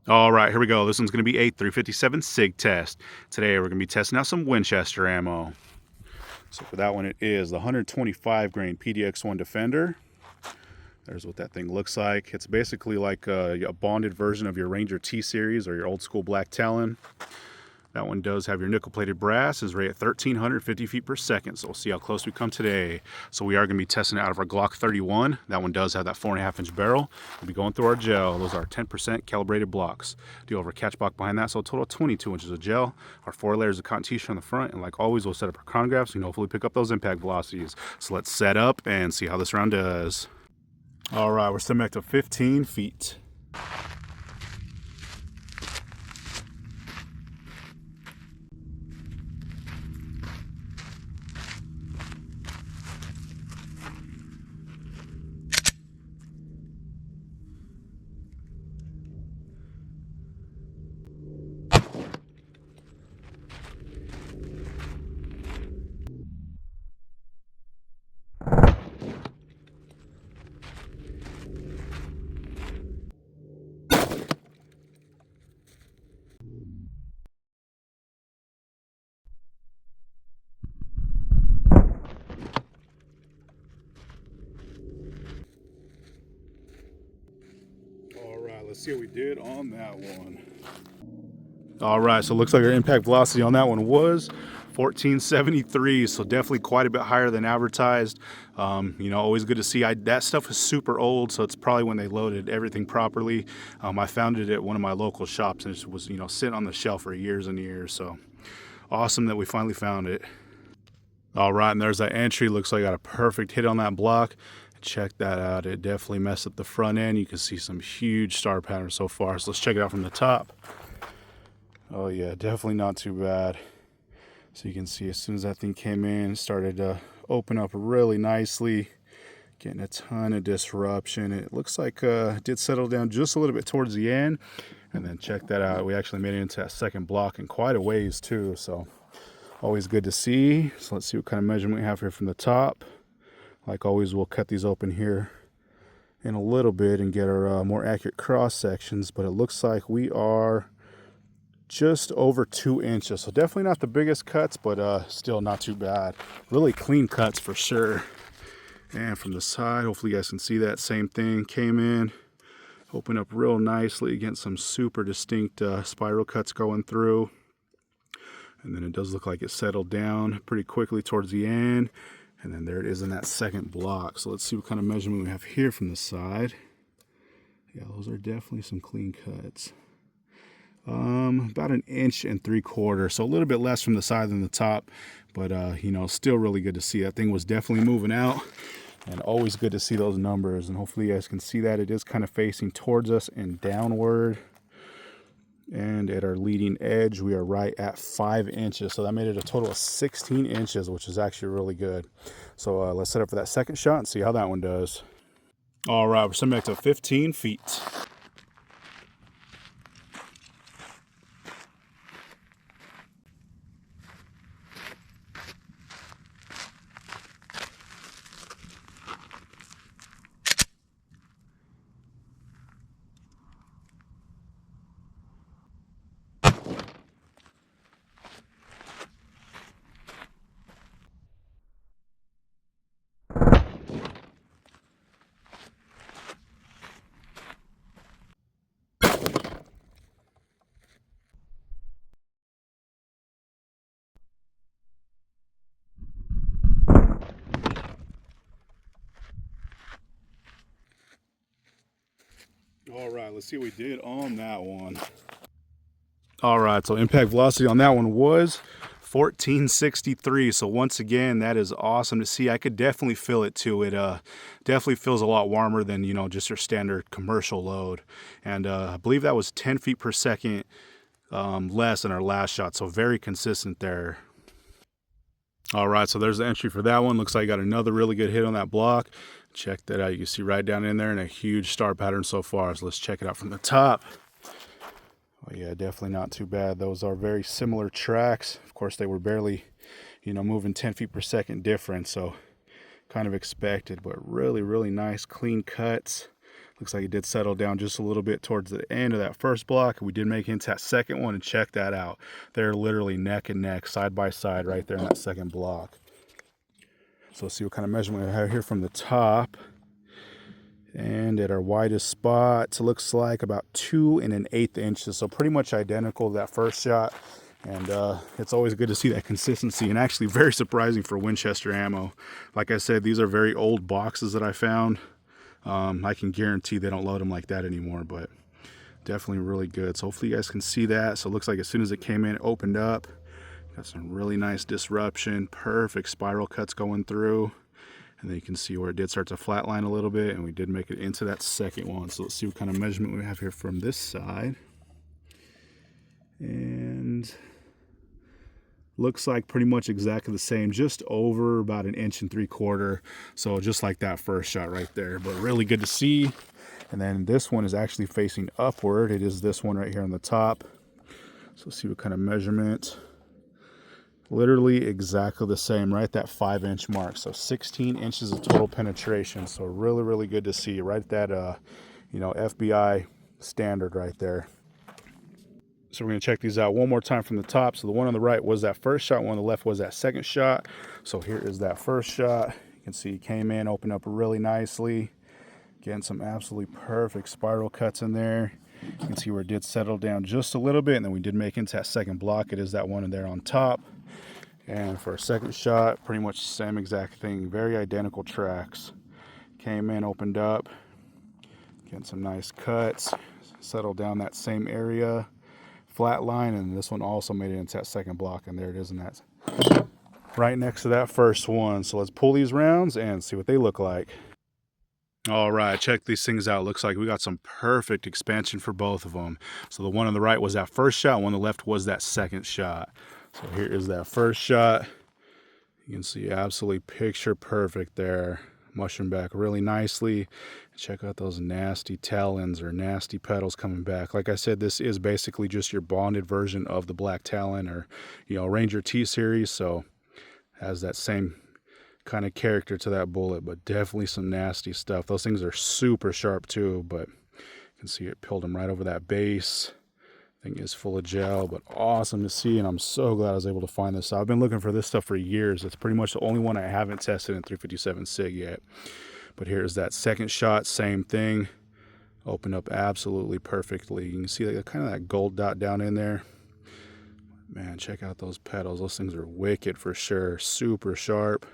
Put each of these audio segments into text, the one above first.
All right, here we go. This one's going to be a 357 SIG test. Today we're going to be testing out some Winchester ammo. So for that one, it is the 125 grain PDX1 Defender. There's what that thing looks like. It's basically like a bonded version of your Ranger T-Series or your old school black Talon. That one does have your nickel-plated brass, is rated at 1,350 feet per second, so we'll see how close we come today. So we are going to be testing it out of our Glock 31. That one does have that 4.5-inch barrel. We'll be going through our gel. Those are 10% calibrated blocks. Do over a catch block behind that, so a total of 22 inches of gel. Our 4 layers of cotton t-shirt on the front, and like always, we'll set up our chronographs so you can hopefully pick up those impact velocities. So let's set up and see how this round does. All right, we're setting back to 15 feet. Let's see what we did on that one. All right, so it looks like our impact velocity on that one was 1473, so definitely quite a bit higher than advertised. Always good to see. That stuff is super old, so it's probably when they loaded everything properly. I found it at one of my local shops, and it was sitting on the shelf for years and years. So awesome that we finally found it. All right, and there's that entry. Looks like I got a perfect hit on that block. Check that out. It definitely messed up the front end. You can see some huge star patterns so far. So let's check it out from the top. Oh yeah, definitely not too bad. So you can see as soon as that thing came in, it started to open up really nicely, getting a ton of disruption. It looks like it did settle down just a little bit towards the end. And then check that out. We actually made it into that second block in quite a ways too. So always good to see. So let's see what kind of measurement we have here from the top. Like always, we'll cut these open here in a little bit and get our more accurate cross sections, but it looks like we are just over 2 inches. So definitely not the biggest cuts, but still not too bad. Really clean cuts for sure. And from the side, hopefully you guys can see that same thing. Came in, opened up real nicely, getting some super distinct spiral cuts going through. And then it does look like it settled down pretty quickly towards the end. And then there it is in that second block. So let's see what kind of measurement we have here from the side. Yeah, those are definitely some clean cuts. About 1 3/4 inches, so a little bit less from the side than the top, but still really good to see. That thing was definitely moving out, and always good to see those numbers. And hopefully you guys can see that it is kind of facing towards us and downward. And at our leading edge, we are right at 5 inches. So that made it a total of 16 inches, which is actually really good. So let's set up for that second shot and see how that one does. All right, we're setting back to 15 feet. All right, let's see what we did on that one. All right, so impact velocity on that one was 1463. So once again, that is awesome to see. I could definitely feel it too. It definitely feels a lot warmer than just your standard commercial load. And I believe that was 10 feet per second less than our last shot. So very consistent there. All right, so there's the entry for that one. Looks like I got another really good hit on that block. Check that out. You can see right down in there and a huge star pattern so far. So let's check it out from the top. Oh yeah, definitely not too bad. Those are very similar tracks. Of course, they were barely, moving 10 feet per second difference. So kind of expected, but really, really nice clean cuts. Looks like it did settle down just a little bit towards the end of that first block. We did make it into that second one, and check that out. They're literally neck and neck, side by side, right there in that second block. So let's see what kind of measurement we have here from the top. And at our widest spot, it looks like about 2 1/8 inches. So pretty much identical to that first shot. And it's always good to see that consistency, and actually very surprising for Winchester ammo. Like I said, these are very old boxes that I found. I can guarantee they don't load them like that anymore, but definitely really good. So hopefully you guys can see that. So it looks like as soon as it came in, it opened up. Got some really nice disruption, perfect spiral cuts going through. And then you can see where it did start to flatline a little bit, and we did make it into that second one. So let's see what kind of measurement we have here from this side. And looks like pretty much exactly the same, just over about 1.75 inches. So just like that first shot right there, but really good to see. And then this one is actually facing upward. It is this one right here on the top. So let's see what kind of measurement. Literally exactly the same, right at that 5-inch mark. So 16 inches of total penetration. So really, really good to see, right at that, you know, FBI standard right there. So we're going to check these out one more time from the top. So the one on the right was that first shot, one on the left was that second shot. So here is that first shot. You can see it came in, opened up really nicely. Getting some absolutely perfect spiral cuts in there. You can see where it did settle down just a little bit, and then we did make into that second block. It is that one in there on top. And for a second shot, pretty much the same exact thing. Very identical tracks. Came in, opened up. Getting some nice cuts. Settled down that same area. Flat line, and this one also made it into that second block, and there it is in that right next to that first one. So let's pull these rounds and see what they look like. All right, check these things out. Looks like we got some perfect expansion for both of them. So the one on the right was that first shot, one on the left was that second shot. So here is that first shot. You can see absolutely picture perfect there. Mushroom back really nicely. Check out those nasty talons or nasty petals coming back. Like I said, this is basically just your bonded version of the Black Talon, or, you know, Ranger T series. So has that same kind of character to that bullet, but definitely some nasty stuff. Those things are super sharp too, but you can see it peeled them right over that base. Thing is full of gel, but awesome to see, and I'm so glad I was able to find this. I've been looking for this stuff for years. It's pretty much the only one I haven't tested in 357 SIG yet. But here's that second shot, same thing. Opened up absolutely perfectly. You can see like kind of that gold dot down in there. Man, check out those petals. Those things are wicked for sure. Super sharp.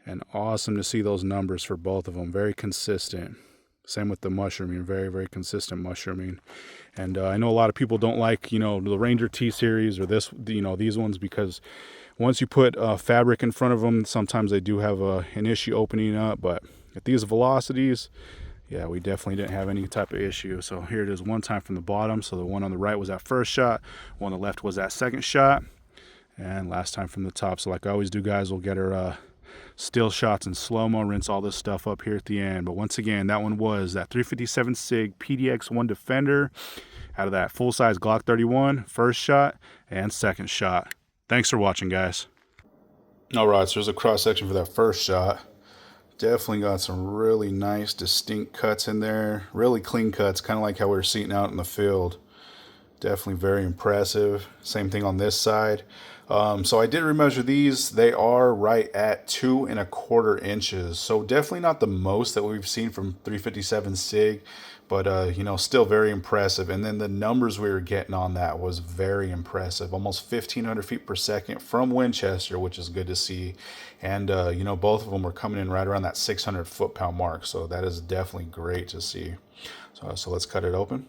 And awesome to see those numbers for both of them. Very consistent. Same with the mushrooming. Very, very consistent mushrooming. And I know a lot of people don't like, you know, the Ranger T series or this, you know, these ones, because once you put fabric in front of them, sometimes they do have an issue opening up. But at these velocities, yeah, we definitely didn't have any type of issue. So here it is one time from the bottom. So the one on the right was that first shot. One on the left was that second shot. And last time from the top. So like I always do, guys, we'll get our still shots in slow-mo, rinse all this stuff up here at the end. But once again, that one was that 357 SIG PDX1 Defender out of that full-size Glock 31, first shot and second shot. Thanks for watching, guys. All right, so there's a cross-section for that first shot. Definitely got some really nice, distinct cuts in there. Really clean cuts, kind of like how we were seeing out in the field. Definitely very impressive. Same thing on this side. So I did remeasure these. They are right at 2 1/4 inches. So definitely not the most that we've seen from 357 SIG, but you know, still very impressive. And then the numbers we were getting on that was very impressive. Almost 1,500 feet per second from Winchester, which is good to see. And you know, both of them were coming in right around that 600 foot-pound mark. So that is definitely great to see. So let's cut it open.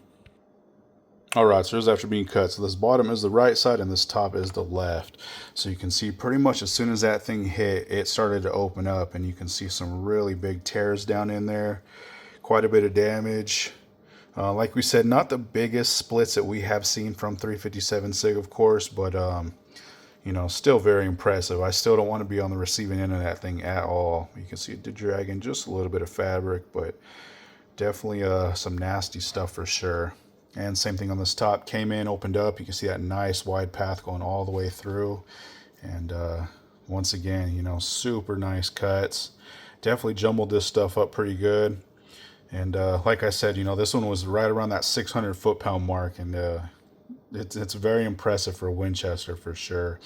All right, so here's after being cut. So this bottom is the right side and this top is the left. So you can see pretty much as soon as that thing hit, it started to open up, and you can see some really big tears down in there. Quite a bit of damage. Like we said, not the biggest splits that we have seen from 357 SIG, of course, but you know, still very impressive. I still don't want to be on the receiving end of that thing at all. You can see it did drag in just a little bit of fabric, but definitely some nasty stuff for sure. And same thing on this top. Came in, opened up. You can see that nice wide path going all the way through. And once again, you know, super nice cuts. Definitely jumbled this stuff up pretty good. And like I said, you know, this one was right around that 600 foot-pound mark, and it's very impressive for Winchester for sure.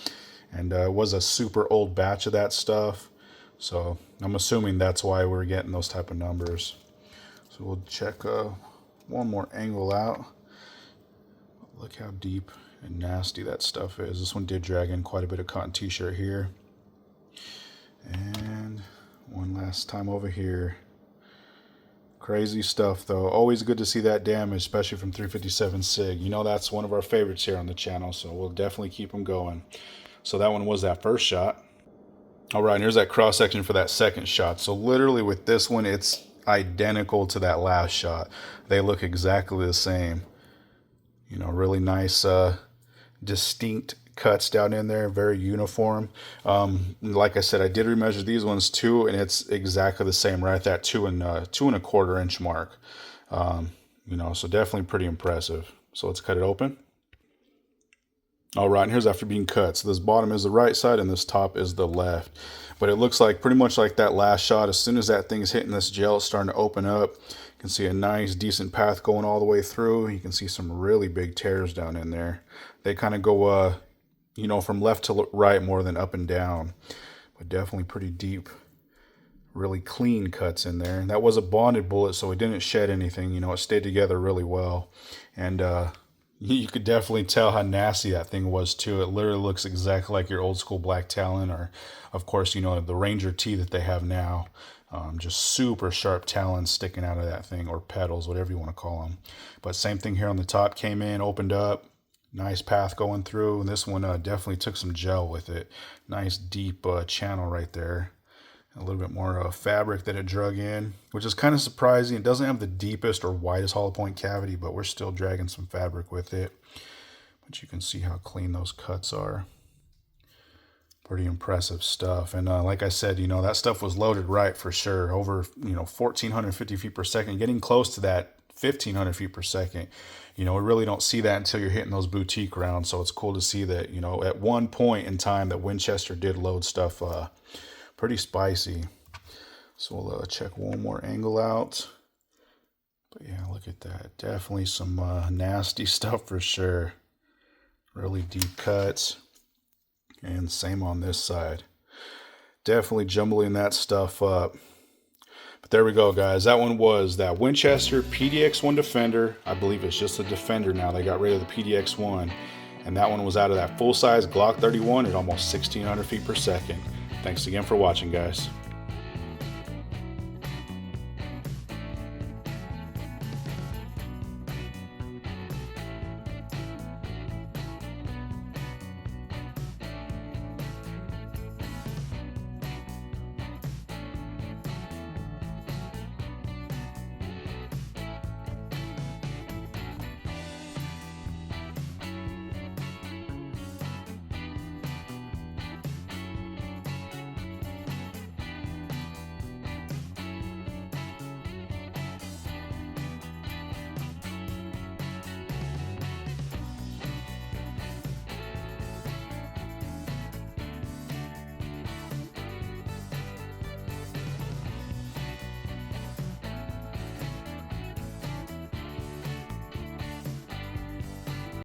And it was a super old batch of that stuff, so I'm assuming that's why we're getting those type of numbers. So we'll check one more angle out. Look how deep and nasty that stuff is. This one did drag in quite a bit of cotton t-shirt here. And one last time over here. Crazy stuff though. Always good to see that damage, especially from 357 SIG. You know, that's one of our favorites here on the channel, so we'll definitely keep them going. So that one was that first shot. All right, and here's that cross section for that second shot. So literally with this one, it's identical to that last shot. They look exactly the same. You know, really nice, distinct cuts down in there, very uniform. Like I said, I did remeasure these ones too, and it's exactly the same, right at that 2 1/4 inch mark. You know, so definitely pretty impressive. So let's cut it open. All right, and here's after being cut. So this bottom is the right side and this top is the left. But it looks like pretty much like that last shot. As soon as that thing's hitting this gel, it's starting to open up. You can see a nice, decent path going all the way through. You can see some really big tears down in there. They kind of go, you know, from left to right more than up and down. But definitely pretty deep, really clean cuts in there. And that was a bonded bullet, so it didn't shed anything. You know, it stayed together really well. And you could definitely tell how nasty that thing was too. It literally looks exactly like your old school black Talon, or of course, you know, the Ranger T that they have now. Just super sharp talons sticking out of that thing, or petals, whatever you want to call them. But same thing here on the top, came in, opened up, nice path going through. And this one definitely took some gel with it. Nice deep channel right there. A little bit more fabric that it drug in, which is kind of surprising. It doesn't have the deepest or widest hollow point cavity, but we're still dragging some fabric with it. But you can see how clean those cuts are. Pretty impressive stuff. And like I said, you know, that stuff was loaded right for sure. Over, you know, 1,450 feet per second, getting close to that 1,500 feet per second. You know, we really don't see that until you're hitting those boutique rounds. So it's cool to see that, you know, at one point in time that Winchester did load stuff pretty spicy. So we'll check one more angle out. But yeah, look at that. Definitely some nasty stuff for sure. Really deep cuts. And same on this side. Definitely jumbling that stuff up. But there we go, guys. That one was that Winchester PDX1 Defender. I believe it's just a Defender now. They got rid of the PDX1. And that one was out of that full-size Glock 31 at almost 1,600 feet per second. Thanks again for watching, guys.